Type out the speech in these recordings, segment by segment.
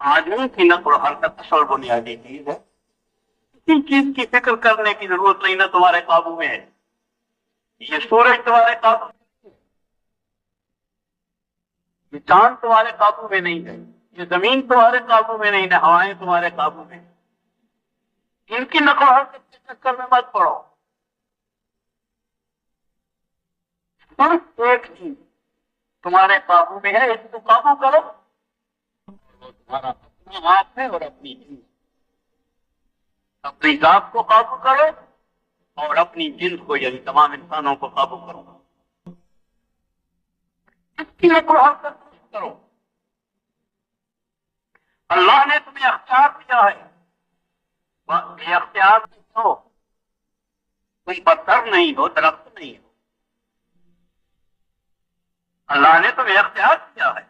آدمی کی نقل و حرکت اصل بنیادی چیز ہے. کسی چیز کی فکر کرنے کی ضرورت نہیں، نہ تمہارے قابو میں ہے. یہ سورج تمہارے قابو میں، یہ چاند تمہارے قابو میں نہیں ہے، یہ زمین تمہارے قابو میں نہیں، نہ ہوائیں تمہارے قابو میں. ان کی نقل و حرکت کے چکر میں مت پڑو. صرف ایک چیز تمہارے قابو میں ہے، اس کو قابو کرو. وہ تمہارا اپنا آپ ہے اور اپنی جنس. اپنی ذات کو قابو کرو اور اپنی جنس کو، یعنی تمام انسانوں کو قابو کرو. اس کی نقل و حرکت کرو. اللہ نے تمہیں اختیار دیا ہے، یہ اختیار ہو، کوئی پتھر نہیں ہو، درخت نہیں ہو. اللہ نے تمہیں اختیار دیا ہے،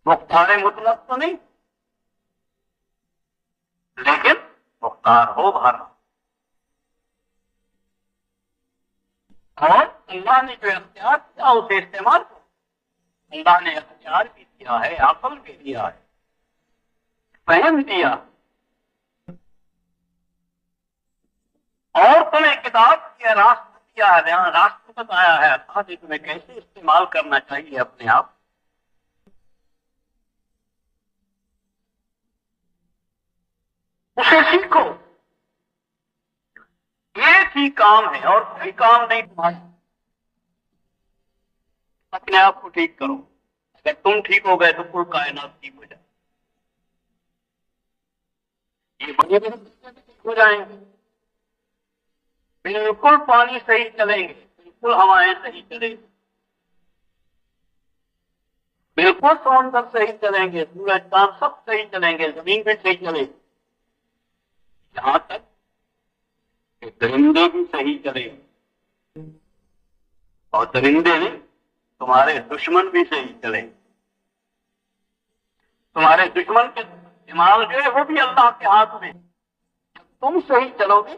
مختار مطلق تو نہیں، لیکن مختار ہو بھر. اور اللہ نے جو اختیار کیا اسے استعمال کرو. اللہ نے اختیار بھی دیا ہے، عقل بھی دیا ہے، فہم دیا، اور تمہیں کتاب دیا، راستہ دیا ہے، راستہ بتایا ہے اللہ نے تمہیں کیسے استعمال کرنا چاہیے اپنے آپ. اسے سیکھو. ایک ہی کام ہے اور کوئی کام نہیں تمہارا. اپنے آپ کو ٹھیک کرو. اگر تم ٹھیک ہو گئے تو پورا کائنات ٹھیک ہو جائے. یہ بڑے بڑے ٹھیک ہو جائیں گے. بالکل پانی صحیح چلیں گے، بالکل ہوائیں صحیح چلیں گی، بالکل سمندر صحیح چلیں گے، سورج چاند سب صحیح چلیں گے، زمین بھی صحیح چلے گی. یہاں تک کہ درندے بھی صحیح چلیں گے، اور درندے نہیں، تمہارے دشمن بھی صحیح چلیں گے. تمہارے دشمن کے دماغ جو ہے وہ بھی اللہ کے ہاتھ میں. تم صحیح چلو گے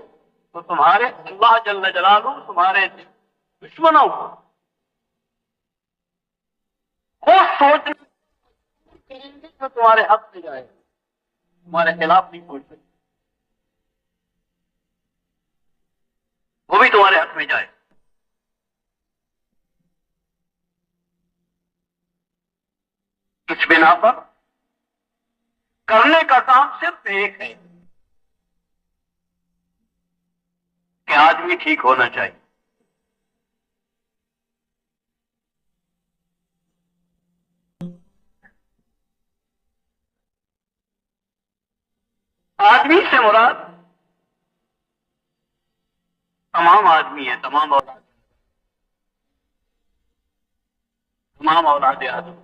تو تمہارے اللہ جل جلالہ تمہارے دشمنوں کو سوچنے کریں گے جو تمہارے حق میں جائے، تمہارے خلاف نہیں سوچ سکتے، وہ بھی تمہارے حق میں جائے. اس بنا پر کرنے کا کام صرف ایک ہے کہ آدمی ٹھیک ہونا چاہیے. آدمی سے مراد تمام آدمی ہے، تمام اولاد، تمام اولاد آدمی.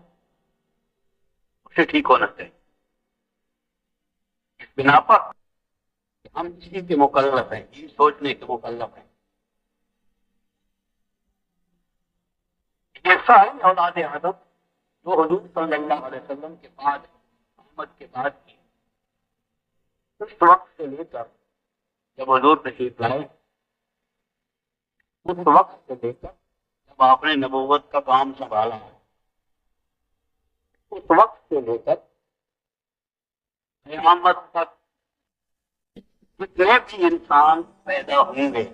اسے ٹھیک ہونا چاہیے. اس بنا پر ہم اسی کے مکلف ہیں، یہ سوچنے کے مکلف ہیں. یہ ساری اولاد آدم جو حضور صلی اللہ علیہ وسلم کے بعد، محمد کے بعد کی، اس وقت سے لے کر جب حضور تشریف لائے، اس وقت سے لے کر جب آپ نے نبوت کا کام سنبھالا ہے، اس وقت سے لے کر قیامت تک جتنے بھی انسان پیدا ہوں گے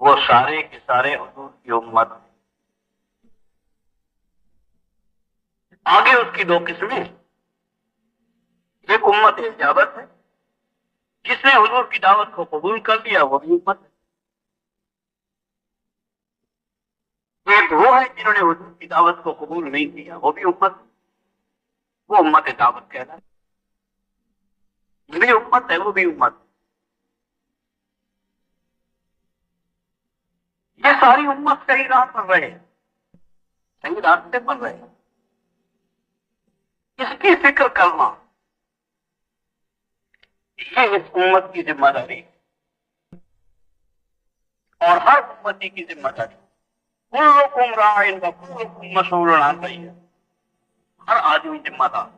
وہ سارے کے سارے حضور کی امت ہیں. آگے اس کی دو قسمیں ہیں. ایک امت اجابت ہے، جس نے حضور کی دعوت کو قبول کر لیا، وہ بھی امت ہے. ایک وہ ہے جنہوں نے حضور کی دعوت کو قبول نہیں کیا، وہ بھی امت ہے. وہ امت دعوت کہنا ہے. یہ بھی امت ہے، وہ بھی امت ہے. یہ ساری امت صحیح راہ پر رہے، صحیح راستے پر رہے. اس کی فکر کرنا یہ اس امت کی ذمہ داری ہے، اور ہر امتی کی ذمہ داری. کلکم راعٍ وکلکم مسئول عن رعیتہ. ہر آدمی ذمہ دار.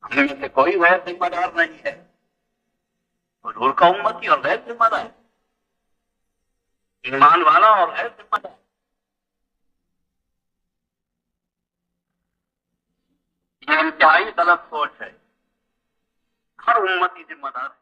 ہم میں سے کوئی غیر ذمہ دار نہیں ہے. حضور کا امتی اور غیر ذمہ دار، ایمان والا اور غیر ذمہ دار. انتہائی غلط سوچ ہے. ہر امتی ذمہ دار ہے.